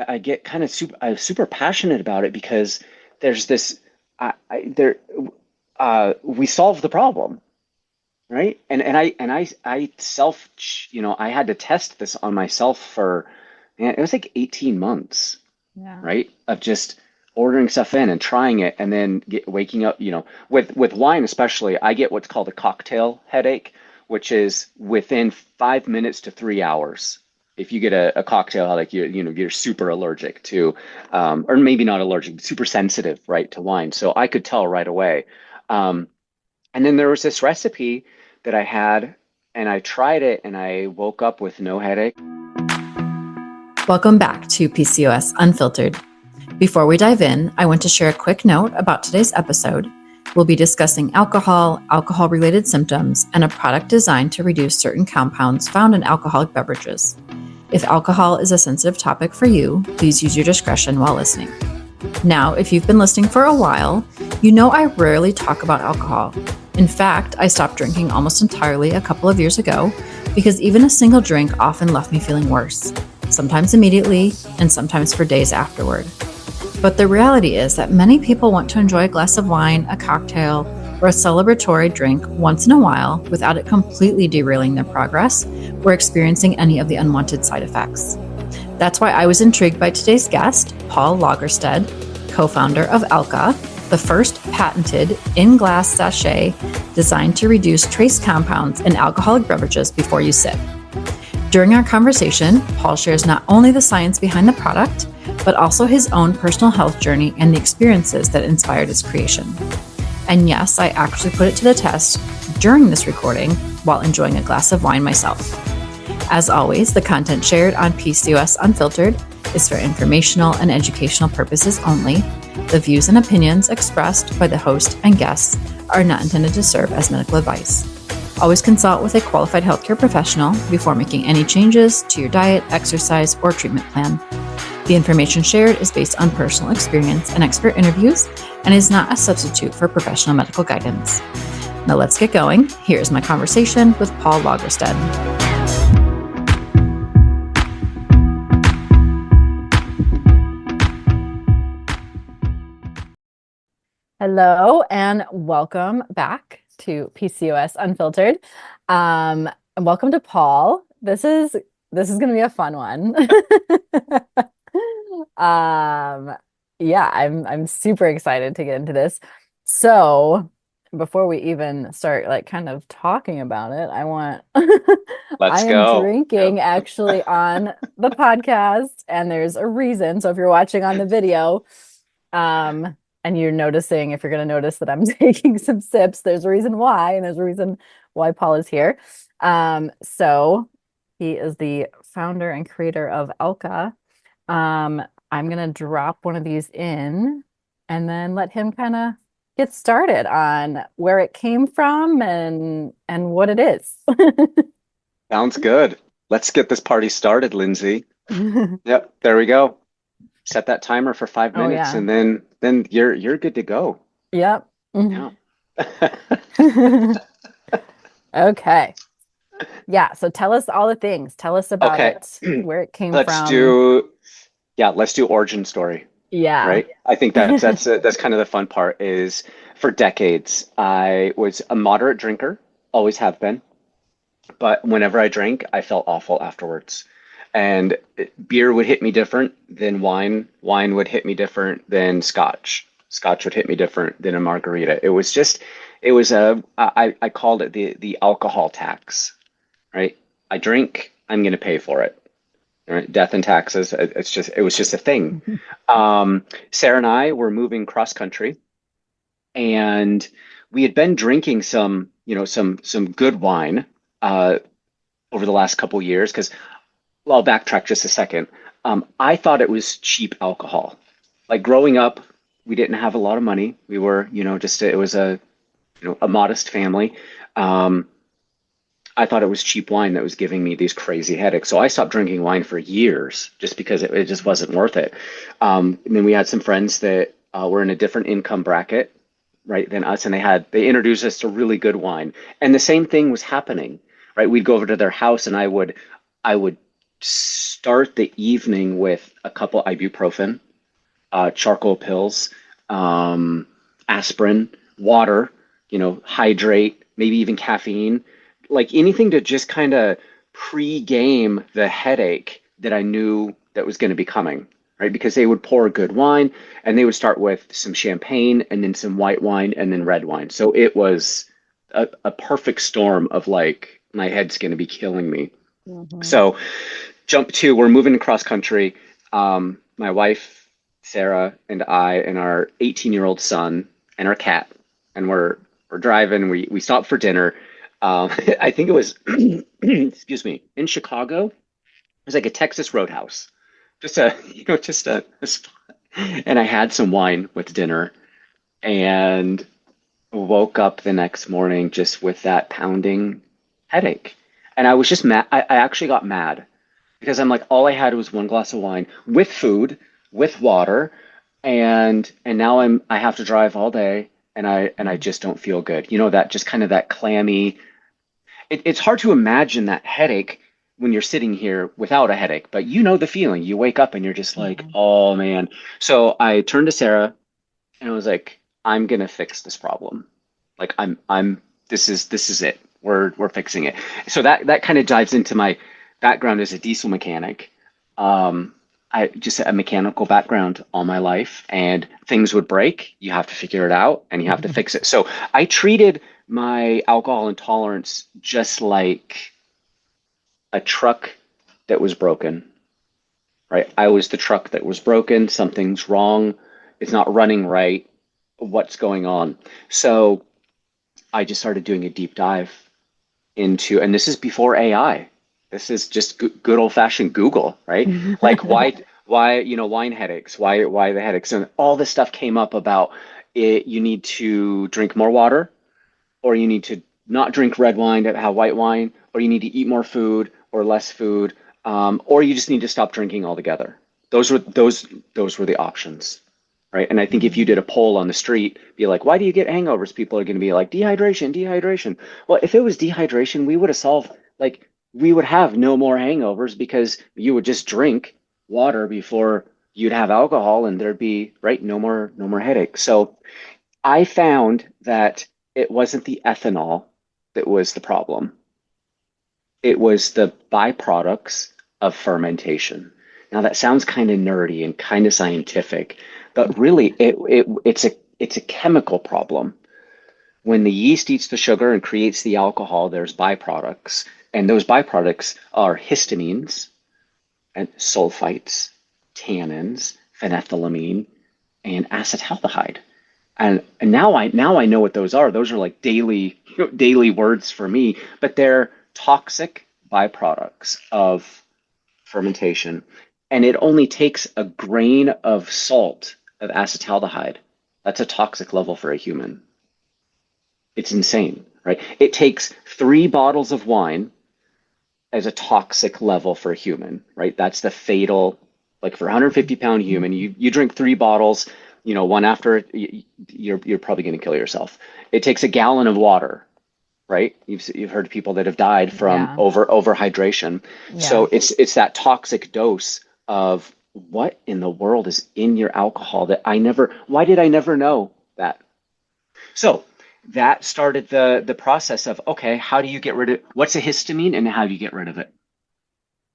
I get kind of I'm super passionate about it because there's this, there, we solve the problem, right? I I had to test this on myself for, man, it was like 18 months, Yeah. right? Of just ordering stuff in and trying it and then waking up, with wine especially, I get what's called a cocktail headache, which is within 5 minutes to 3 hours. If you get a cocktail headache, you're super allergic to, or maybe not allergic, super sensitive, right, to wine. So I could tell right away. Um, and then there was this recipe that I had, and I tried it, and I woke up with no headache. Welcome back to PCOS Unfiltered. Before we dive in, I want to share a quick note about today's episode. We'll be discussing alcohol, alcohol-related symptoms, and a product designed to reduce certain compounds found in alcoholic beverages. If alcohol is a sensitive topic for you, please use your discretion while listening. Now, if you've been listening for a while, you know I rarely talk about alcohol. In fact, I stopped drinking almost entirely a couple of years ago because even a single drink often left me feeling worse, sometimes immediately and sometimes for days afterward. But the reality is that many people want to enjoy a glass of wine, a cocktail, or a celebratory drink once in a while without it completely derailing their progress or experiencing any of the unwanted side effects. That's why I was intrigued by today's guest, Paul Lagerstedt, co-founder of ALKAA, the first patented in-glass sachet designed to reduce trace compounds in alcoholic beverages before you sip. During our conversation, Paul shares not only the science behind the product, but also his own personal health journey and the experiences that inspired its creation. And yes, I actually put it to the test during this recording while enjoying a glass of wine myself. As always, the content shared on PCOS Unfiltered is for informational and educational purposes only. The views and opinions expressed by the host and guests are not intended to serve as medical advice. Always consult with a qualified healthcare professional before making any changes to your diet, exercise, or treatment plan. The information shared is based on personal experience and expert interviews and is not a substitute for professional medical guidance. Now let's get going. Here's my conversation with Paul Lagerstedt. Hello and welcome back to PCOS Unfiltered. And welcome to Paul. This is going to be a fun one. Yeah, I'm super excited to get into this. So before we even start like kind of talking about it, I Let's am go. drinking Yep. actually on the podcast, and there's a reason. So if you're watching on the video, and you're noticing, if you're going to notice that I'm taking some sips, there's a reason why, and there's a reason why Paul is here. So he is the founder and creator of ALKAA. I'm going to drop one of these in and then let him kind of get started on where it came from and what it is. Sounds good. Let's get this party started, Lindsay. Yep, there we go. Set that timer for five Oh minutes, yeah. and then you're good to go. Yep. Yeah. Okay. Yeah, so tell us all the things. Tell us about Okay. it, where it came Let's from. do let's do origin story, Yeah. right? I think that's kind of the fun part is for decades I was a moderate drinker, always have been, but whenever I drank, I felt awful afterwards. And beer would hit me different than wine. Wine would hit me different than scotch. Scotch would hit me different than a margarita. It was I called it the alcohol tax, right? I drink, I'm going to pay for it. Right? Death and taxes. It was just a thing. Sarah and I were moving cross country, and we had been drinking some good wine uh, over the last couple years because well, I'll backtrack just a second. I thought it was cheap alcohol. Like growing up, we didn't have a lot of money. We were, it was a modest family. Um, I thought it was cheap wine that was giving me these crazy headaches. So I stopped drinking wine for years just because it just wasn't worth it. And then we had some friends that were in a different income bracket, right, than us, and they introduced us to really good wine. And the same thing was happening, right? We'd go over to their house, and I would start the evening with a couple ibuprofen, charcoal pills, um, aspirin, water, hydrate, maybe even caffeine, like anything to just kind of pre-game the headache that I knew that was going to be coming, right? Because they would pour a good wine and they would start with some champagne and then some white wine and then red wine. So it was a perfect storm of like, my head's going to be killing me. Mm-hmm. So jump to, we're moving across country. My wife, Sarah, and I, and our 18-year-old son, and our cat, and we're driving. We stopped for dinner. I think it was, excuse me, in Chicago. It was like a Texas Roadhouse, just a spot. And I had some wine with dinner, and woke up the next morning just with that pounding headache. And I was just mad. I actually got mad because I'm like, all I had was one glass of wine with food, with water, and now I have to drive all day, and I just don't feel good. That just kind of that clammy. It's hard to imagine that headache when you're sitting here without a headache, but you know the feeling. You wake up and you're just like, oh man. So I turned to Sarah and I was like, I'm gonna fix this problem. Like this is it. We're fixing it. So that kind of dives into my background as a diesel mechanic. I just a mechanical background all my life, and things would break. You have to figure it out and you have to fix it. So I treated my alcohol intolerance just like a truck that was broken, right? I was the truck that was broken. Something's wrong. It's not running right. What's going on? So I just started doing a deep dive into, and this is before AI. This is just good old fashioned Google, right? Like why, wine headaches, why the headaches, and all this stuff came up about it. You need to drink more water, or you need to not drink red wine, have white wine, or you need to eat more food or less food, or you just need to stop drinking altogether. Those were the options, right? And I think if you did a poll on the street, be like, why do you get hangovers? People are going to be like, dehydration, dehydration. Well, if it was dehydration, we would have solved, like, we would have no more hangovers because you would just drink water before you'd have alcohol and there'd be, right, no more headaches. So I found that it wasn't the ethanol that was the problem. It was the byproducts of fermentation. Now that sounds kind of nerdy and kind of scientific, but really it's a chemical problem. When the yeast eats the sugar and creates the alcohol, there's byproducts, and those byproducts are histamines and sulfites, tannins, phenethylamine, and acetaldehyde. And now I know what those are. Those are like daily words for me, but they're toxic byproducts of fermentation. And it only takes a grain of salt of acetaldehyde. That's a toxic level for a human. It's insane, right? It takes 3 bottles of wine as a toxic level for a human, right? That's the fatal, like for a 150-pound human, you drink 3 bottles, one after, you're probably going to kill yourself. It takes a gallon of water, right? You've heard people that have died from overhydration. Yeah. So it's that toxic dose of what in the world is in your alcohol that why did I never know that? So that started the process of, okay, how do you get rid of, what's a histamine and how do you get rid of it?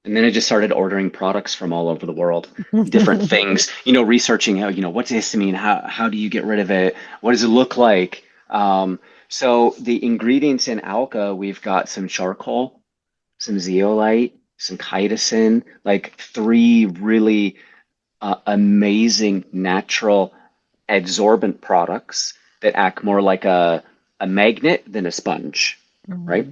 And then I just started ordering products from all over the world, different things, researching how, what's histamine? How do you get rid of it? What does it look like? So the ingredients in ALKAA, we've got some charcoal, some zeolite, some chitosan, like 3 really amazing natural adsorbent products that act more like a magnet than a sponge, right?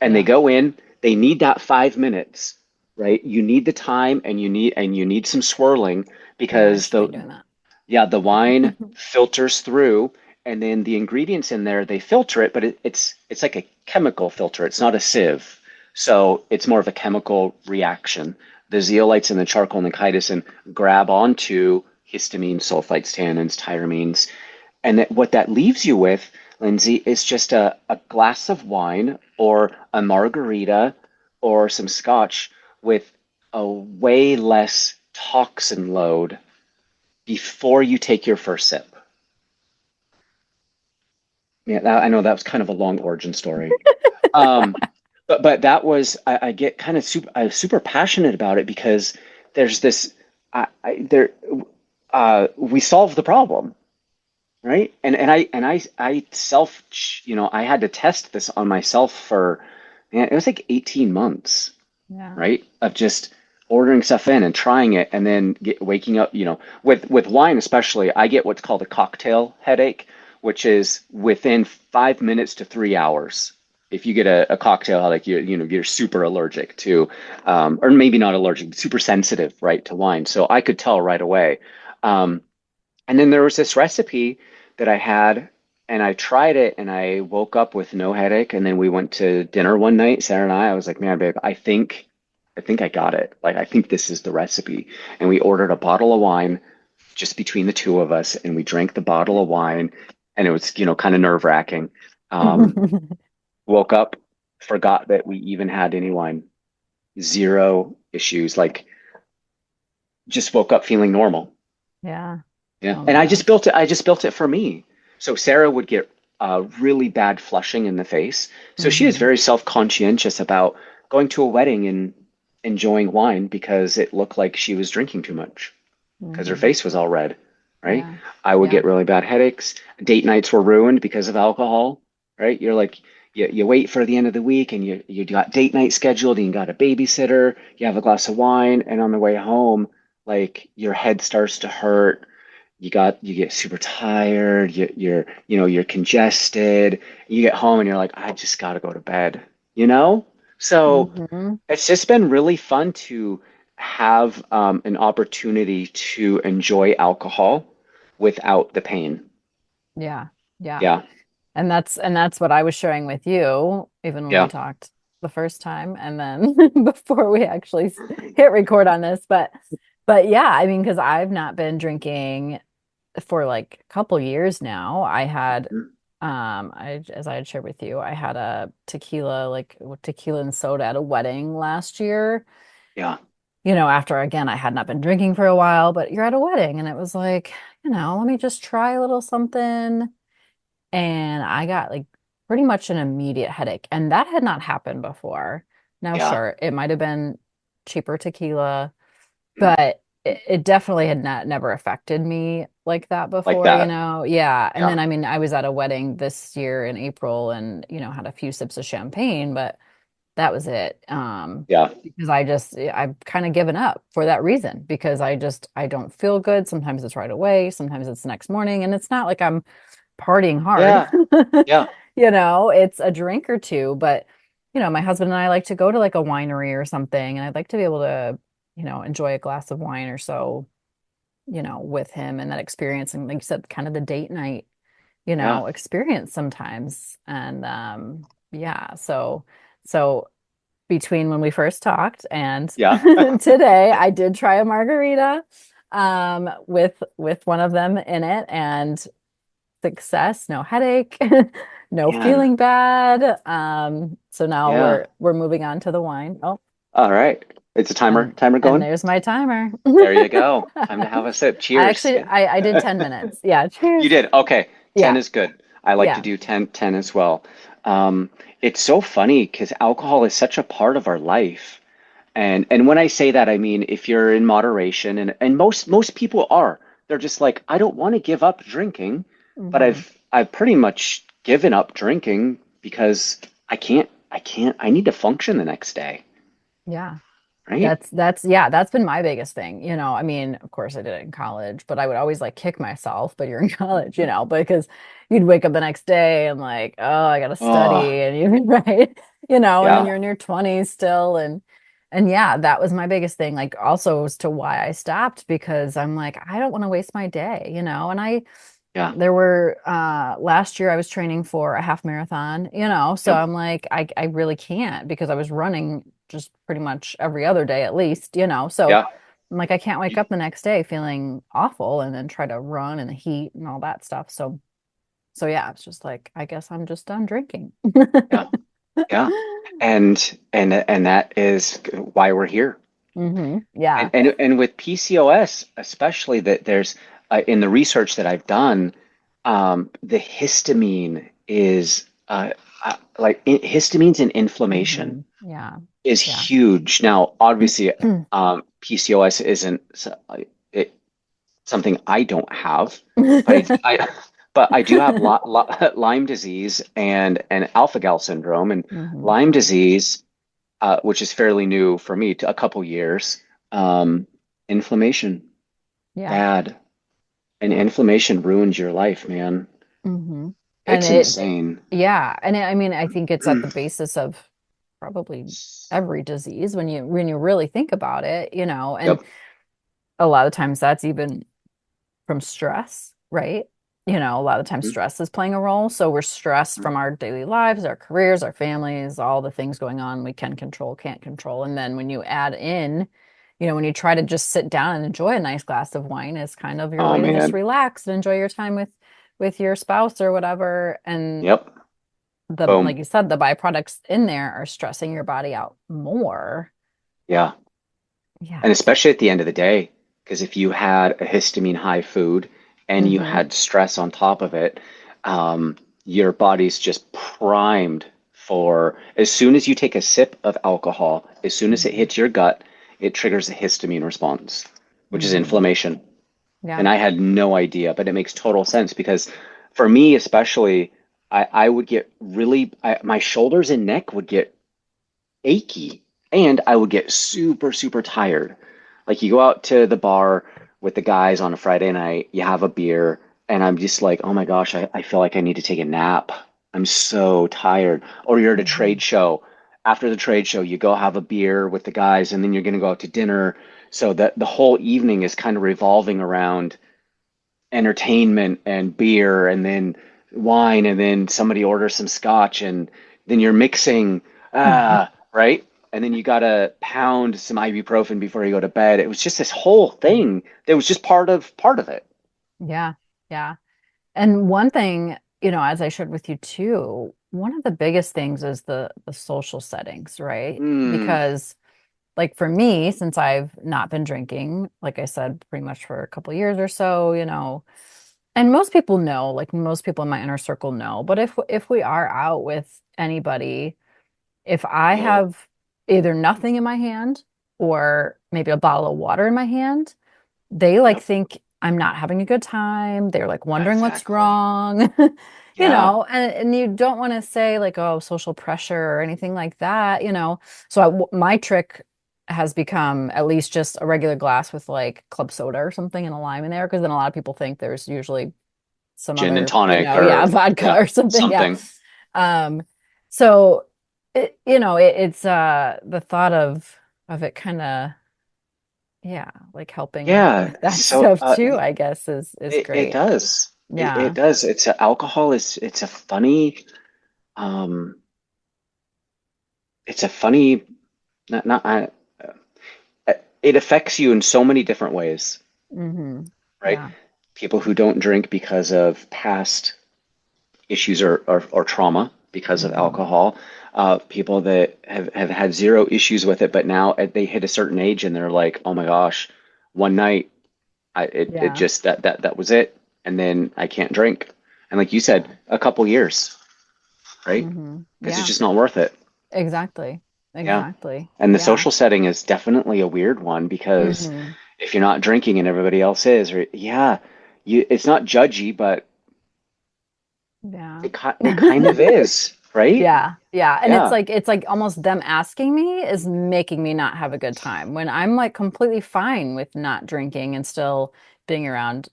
And they go in, they need that 5 minutes, right? You need the time and you need some swirling because the wine filters through, and then the ingredients in there, they filter it, but it's like a chemical filter. It's not a sieve. So it's more of a chemical reaction. The zeolites and the charcoal and the chitosan grab onto histamine, sulfites, tannins, tyramines. And what that leaves you with, Lindsie, is just a glass of wine or a margarita or some scotch with a way less toxin load before you take your first sip. Yeah, I know that was kind of a long origin story. Um, but that was I get kind of super passionate about it because there's this there we solved the problem, right? And I self, I had to test this on myself for, man, it was like 18 months, Yeah. right? Of just ordering stuff in and trying it and then waking up, with wine especially, I get what's called a cocktail headache, which is within 5 minutes to 3 hours. If you get a cocktail headache, you're super allergic to, or maybe not allergic, super sensitive, right, to wine. So I could tell right away. Um, and then there was this recipe that I had, and I tried it, and I woke up with no headache. And then we went to dinner one night, Sarah and I. I was like, "Man, babe, I think I got it. Like, I think this is the recipe." And we ordered a bottle of wine just between the two of us, and we drank the bottle of wine, and it was, kind of nerve-wracking. Um, Woke up, forgot that we even had any wine, zero issues. Like, just woke up feeling normal. Yeah. Yeah. Oh And my I just gosh. built it. I just built it for me. So Sarah would get really bad flushing in the face. So she was Hmm. very self-conscientious about going to a wedding and enjoying wine because it looked like she was drinking too much because her Hmm. face was all red, right? Yeah. I would Yeah. get really bad headaches. Date nights were ruined because of alcohol, right? You're like, you wait for the end of the week and you got date night scheduled and you got a babysitter, you have a glass of wine, and on the way home, like your head starts to hurt, you get super tired, you're congested, you get home and you're like, I just got to go to bed, you know? So Hmm. it's just been really fun to have an opportunity to enjoy alcohol without the pain. Yeah. Yeah. Yeah, And that's what I was sharing with you, even when we yeah. talked the first time, and then before we actually hit record on this. But yeah, I mean, because I've not been drinking for like a couple years now. I had Mhm. as I had shared with you, I had a tequila, like tequila and soda at a wedding last year. Yeah, After again, I had not been drinking for a while, but you're at a wedding, and it was like, let me just try a little something. And I got like pretty much an immediate headache. And that had not happened before. Now, yeah. sure, it might have been cheaper tequila, Mhm. but it definitely had not never affected me like that Like before, that. Yeah. And Yeah, then I mean, I was at a wedding this year in April and, had a few sips of champagne, but that was it. yeah, Because I've kind of given up for that reason because I don't feel good. Sometimes it's right away, sometimes it's the next morning, and it's not like I'm partying hard. yeah, yeah, It's a drink or two, but my husband and I like to go to like a winery or something, and I'd like to be able to, enjoy a glass of wine or so, with him and that experience. And like you said, kind of the date night, yeah, experience sometimes. And yeah, so between when we first talked and yeah, today, I did try a margarita with one of them in it, and success, no headache, no man. feeling bad. So now Yeah. we're moving on to the wine. Oh, All right. It's a timer. and Timer and going. there's my timer. There you go. Time to have a sip. I Cheers. actually I did 10 minutes. Yeah, cheers. You did. Okay. 10 Yeah, is good. I like to yeah. do 10 as well. Um, it's so funny because alcohol is such a part of our life. And when I say that, I mean if you're in moderation, and most people are. They're just like, I don't want to give up drinking, but Hmm. I've pretty much given up drinking because I need to function the next day, Yeah. right? That's been my biggest thing. I mean, of course I did it in college, but I would always like kick myself, but you're in college, because you'd wake up the next day and like, oh, I gotta Oh, study and you right, and then yeah. you're in your 20s still and yeah, that was my biggest thing. Like also as to why I stopped because I'm like, I don't want to waste my day, and Yeah. there were last year I was training for a half marathon, so Yep. I'm like I really can't because I was running just pretty much every other day at least, so Yeah. I'm like I can't wake up the next day feeling awful and then try to run in the heat and all that stuff. So yeah, it's just like I guess I'm just done drinking. Yeah. Yeah. And that is why we're here. Yeah. And with PCOS, especially that there's in the research that I've done, the histamine is histamines and inflammation Yeah. is Yeah. huge. Now, obviously, PCOS isn't it, something I don't have, but but I do have Lyme disease and alpha gal syndrome, and hmm Lyme disease, which is fairly new for me, to a couple years. Um, Inflammation, Yeah. bad, and Yeah. inflammation ruins your life, man. hmm And It's it, insane. yeah. And I mean, I think it's at the basis of probably every disease when you really think about it, and Yep. a lot of times that's even from stress, right? A lot of times Mhm. stress is playing a role. So we're stressed from our daily lives, our careers, our families, all the things going on we can control, can't control. And then when you add in, when you try to just sit down and enjoy a nice glass of wine is kind of your Oh way to just man. relax and enjoy your time with your spouse or whatever. And Yep. like Boom. you said, the byproducts in there are stressing your body out more. Yeah. Yeah. And especially at the end of the day, because if you had a histamine high food and you hmm had stress on top of it, your body's just primed for as soon as you take a sip of alcohol, as soon as it hmm hits your gut, it triggers a histamine response, which is hmm inflammation. Yeah. And I had no idea, but it makes total sense because for me, especially, I would get my shoulders and neck would get achy and I would get super, super tired. Like you go out to the bar with the guys on a Friday night, you have a beer, and I'm just like, oh my gosh, I feel like I need to take a nap. I'm so tired. Or you're at a hmm trade show. After the trade show, you go have a beer with the guys, and then you're going to go out to dinner. So that the whole evening is kind of revolving around entertainment and beer and then wine and then somebody orders some scotch and then you're mixing right, and then you gotta pound some ibuprofen before you go to bed. It was just this whole thing that was just part of it. Yeah. Yeah. And one thing, as I shared with you too, one of the biggest things is the social settings, right? Mm, Because like for me, since I've not been drinking, like I said, pretty much for a couple of years or so, and most people know, like most people in my inner circle know, but if we are out with anybody, if I yep, have either nothing in my hand or maybe a bottle of water in my hand, they like yep, think I'm not having a good time. They're like wondering what's exactly. wrong, Yeah, and you don't want to say like, oh, social pressure or anything like that. So my trick has become at least just a regular glass with like club soda or something and a lime in there, because then a lot of people think there's usually some gin and other, tonic yeah, or vodka yeah, or something. Yeah. something. Um, so it's the thought of it kind of, yeah, like helping Yeah, with that so stuff too, I guess is it great. does. It Yeah. does. Alcohol is it's a funny um it's a funny not it affects you in so many different ways, right? Yeah. People who don't drink because of past issues or trauma because of hmm alcohol, people that have had zero issues with it, but now they hit a certain age and they're like, oh my gosh, one night it Yeah. just that was it, and then I can't drink. And like you said, Yeah. a couple years, right? Because it's Yeah. just not worth it. Exactly. Yeah. Exactly. And the Yeah. social setting is definitely a weird one because hmm if you're not drinking and everybody else is, or yeah, it's not judgy, but Yeah. it kind of is, right? Yeah. Yeah. And it's Yeah, like it's like almost them asking me is making me not have a good time when I'm like completely fine with not drinking and still being around,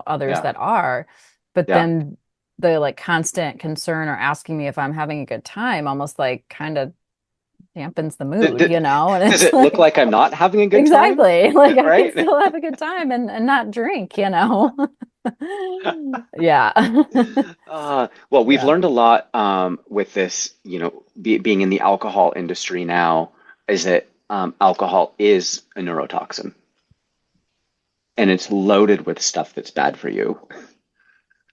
others yeah, that are. But yeah. then the like constant concern or asking me if I'm having a good time almost like kind of dampens the D mood, d and Does it's it look like like I'm not having a good time? exactly like I can Right? still have a good time and not drink. Yeah. Well, we've Yeah. learned a lot with this, being in the alcohol industry now, is that alcohol is a neurotoxin and it's loaded with stuff that's bad for you,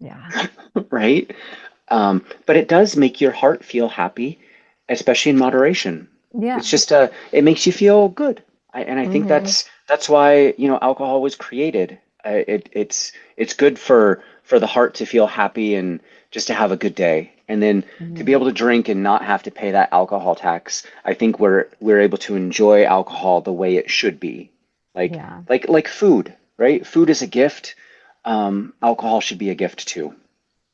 Yeah. right? But it does make your heart feel happy, especially in moderation. Yeah. It makes you feel good. And I think Mm-hmm. that's why, alcohol was created. It's good for the heart to feel happy and just to have a good day. And then to be Mm-hmm. able to drink and not have to pay that alcohol tax, I think we're able to enjoy alcohol the way it should be. Like Yeah. like food, right? Food is a gift. Alcohol should be a gift too.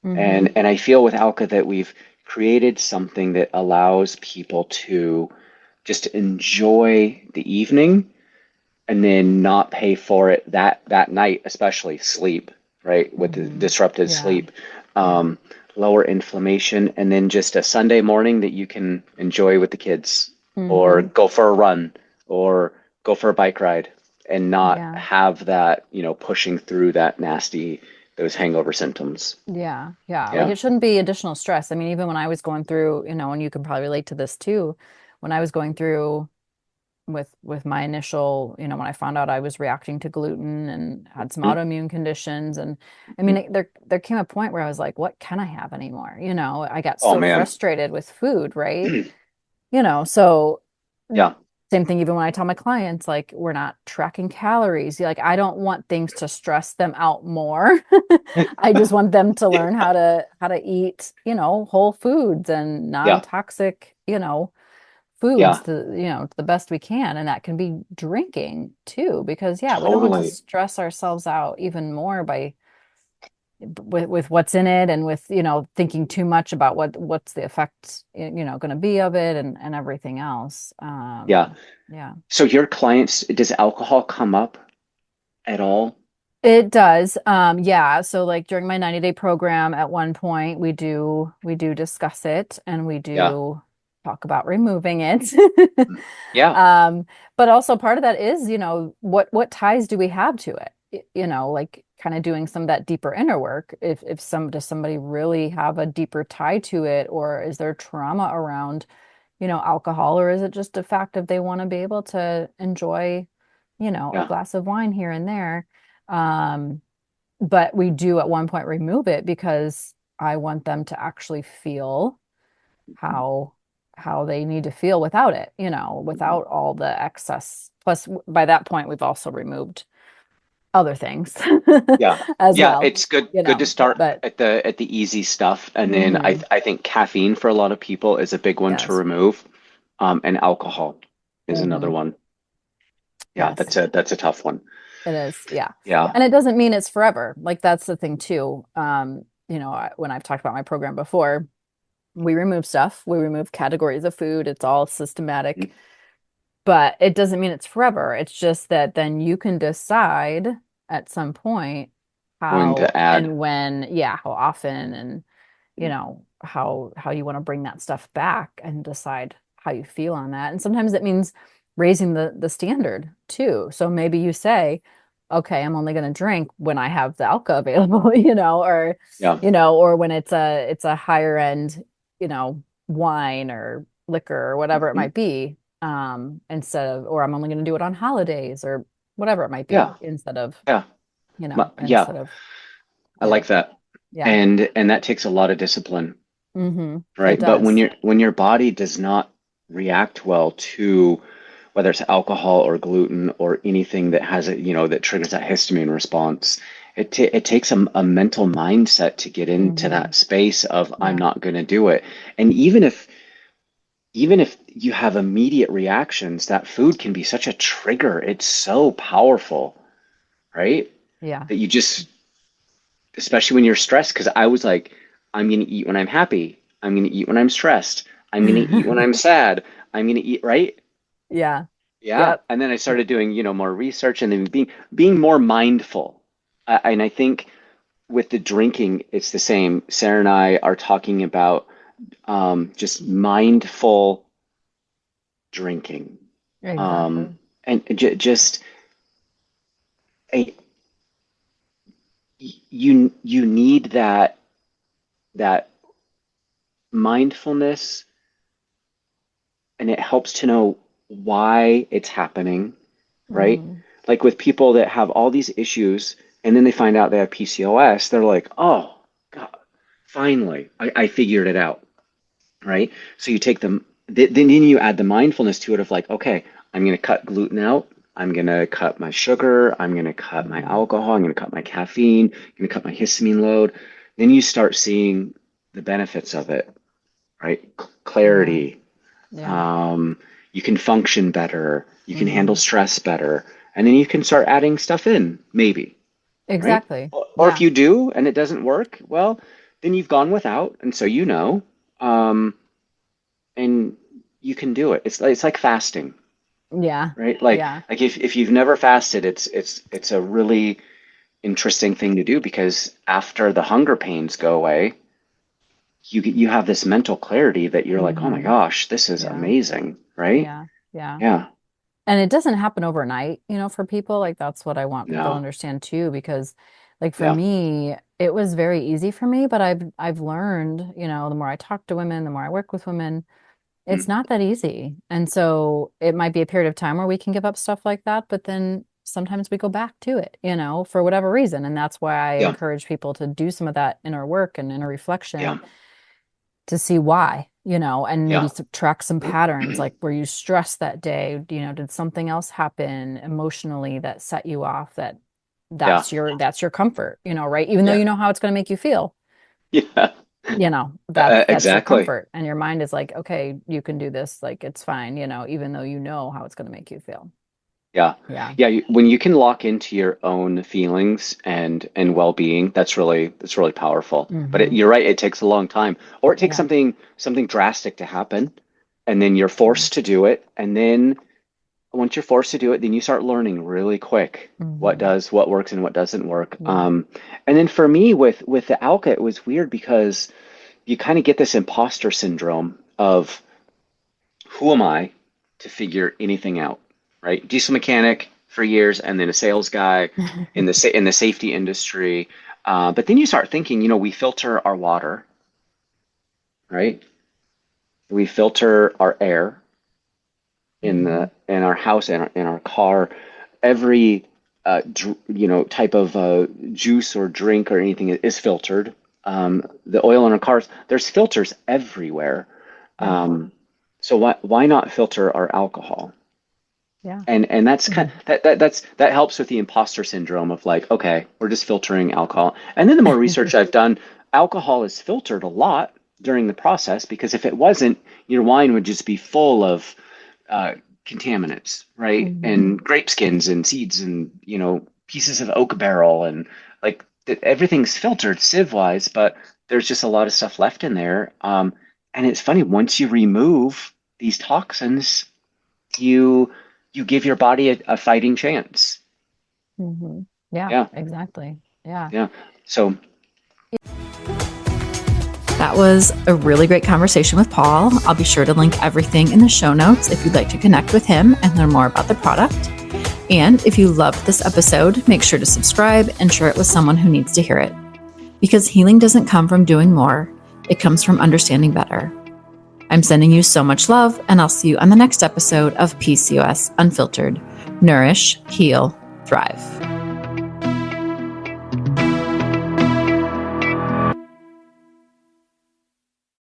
Mm-hmm. And I feel with Alka that we've created something that allows people to just enjoy the evening and then not pay for it that night, especially sleep, right? With the Mm-hmm. disrupted Yeah. sleep, Yeah. lower inflammation, and then just a Sunday morning that you can enjoy with the kids, or Mm-hmm. go for a run, or go for a bike ride, and not Yeah. have that, pushing through that nasty, those hangover symptoms. Yeah. Yeah. Like Yeah. it shouldn't be additional stress. I mean, even when I was going through, and you can probably relate to this too, when I was going through with my initial, when I found out I was reacting to gluten and had some Mhm. autoimmune conditions. And I mean, there came a point where I was like, what can I have anymore? I got Oh so man. frustrated with food, right? So Yeah. same thing even when I tell my clients, like, we're not tracking calories. Like, I don't want things to stress them out more. I just want them to learn how to eat, whole foods and Yeah. non-toxic, Yeah. foods to the best we can. And that can be drinking too, because yeah, we don't want to Totally. stress ourselves out even more by with what's in it and with thinking too much about what's the effect going to be of it and everything else. Yeah. Yeah. So your clients, does alcohol come up at all? It does. Yeah. So like during my 90-day program at one point we do discuss it and we Yeah. do talk about removing it. Yeah. Um, but also part of that is, what ties do we have to it? Like kind of doing some of that deeper inner work. If does somebody really have a deeper tie to it, or is there trauma around, alcohol, or is it just a fact of they want to be able to enjoy, a Yeah. glass of wine here and there? Um, but we do at one point remove it because I want them to actually feel how how they need to feel without it, Mhm. without all the excess. Plus, by that point, we've also removed other things Yeah. as Yeah, well, it's good to start but at the easy stuff, and then I hmm th I think caffeine for a lot of people is a big one to yes. remove. And alcohol is another Hmm one. Yeah, yes, that's a tough one. it is. Yeah. Yeah. And it doesn't mean it's forever. Like that's the thing too. When I've talked about my program before, we remove stuff, we remove categories of food. It's all systematic, Mhm. but it doesn't mean it's forever. It's just that then you can decide at some point When how to add. and when, yeah, how often and Mhm. how you want to bring that stuff back and decide how you feel on that. And sometimes it means raising the standard too. So maybe you say, okay, I'm only going to drink when I have the alcohol available, Yeah. or when it's a higher end, wine or liquor or whatever it Mhm. might be, or I'm only going to do it on holidays or whatever it might be Yeah. instead of, Yeah. Yeah. instead of, I yeah, like that. yeah. And that takes a lot of discipline, It right? But when does. your body does not react well to whether it's alcohol or gluten or anything that has it, that triggers that histamine response, it takes a mental mindset to get into Hmm that space of I'm Yeah. not going to do it. And even if you have immediate reactions, that food can be such a trigger. It's so powerful, right? Yeah. That you just, especially when you're stressed, because I was like, I'm going to eat when I'm happy. I'm going to eat when I'm stressed. I'm going to eat when I'm sad. I'm going to eat, right? Yeah. Yeah. Yep. And then I started doing, more research and then being more mindful. And I think with the drinking, it's the same. Sarah and I are talking about just mindful drinking. Um, Exactly. and just a, you need that mindfulness, and it helps to know why it's happening, right? hmm Like with people that have all these issues and then they find out they have PCOS, they're like, oh, God, finally, I figured it out, right? So you take them, then you add the mindfulness to it of like, okay, I'm going to cut gluten out. I'm going to cut my sugar. I'm going to cut my alcohol. I'm going to cut my caffeine. I'm going to cut my histamine load. Then you start seeing the benefits of it, right? Clarity. Yeah. You can function better. You can handle stress better. And then you can start adding stuff in, maybe, right? Exactly. Or if Yeah. you do and it doesn't work, well, then you've gone without, and so you know, and you can do it. It's like fasting, Yeah. right? Like Yeah. like if you've never fasted, it's a really interesting thing to do because after the hunger pains go away, you have this mental clarity that you're like, oh my gosh, this is Yeah. amazing, right? Yeah. Yeah. Yeah. And it doesn't happen overnight, for people. Like that's what I want people to No. understand too, because like for Yeah. me, it was very easy for me, but I've learned, the more I talk to women, the more I work with women, it's Mm. not that easy. And so it might be a period of time where we can give up stuff like that, but then sometimes we go back to it, for whatever reason. And that's why I Yeah. encourage people to do some of that inner work and inner reflection Yeah. to see why, and maybe Yeah. subtract some patterns, like were you stressed that day? Did something else happen emotionally that set you off Yeah. that's your comfort, right? Even though Yeah. you know how it's going to make you feel, Yeah. that's your Exactly. comfort. And your mind is like, okay, you can do this, like it's fine, even though you know how it's going to make you feel. Yeah. Yeah. Yeah. When you can lock into your own feelings and well-being, that's really powerful. But Hmm. you're right, it takes a long time, or it takes Yeah. something drastic to happen, and then you're True. forced to do it. And then once you're forced to do it, then you start learning really quick Hmm. what works and what doesn't work. Yeah. And then for me with the Alka, it was weird because you kind of get this imposter syndrome of who am I to figure anything out, right? Diesel mechanic for years, and then a sales guy in the safety industry. But then you start thinking, we filter our water, right? We filter our air Hmm. in our house and in our car. Every type of juice or drink or anything is filtered. The oil in our cars, there's filters everywhere. Yeah. So why not filter our alcohol? Yeah. And that's that helps with the imposter syndrome of like, okay, we're just filtering alcohol. And then the more research I've done, alcohol is filtered a lot during the process because if it wasn't, your wine would just be full of uh, contaminants, right? Hmm. And grape skins and seeds and pieces of oak barrel and like everything's filtered sieve wise, but there's just a lot of stuff left in there. And it's funny once you remove these toxins, you you give your body a fighting chance. Hmm. Yeah, Yeah, exactly. Yeah. yeah. So That was a really great conversation with Paul. I'll be sure to link everything in the show notes if you'd like to connect with him and learn more about the product. And if you loved this episode, make sure to subscribe and share it with someone who needs to hear it. Because healing doesn't come from doing more, it comes from understanding better. I'm sending you so much love, and I'll see you on the next episode of PCOS Unfiltered. Nourish, heal, thrive.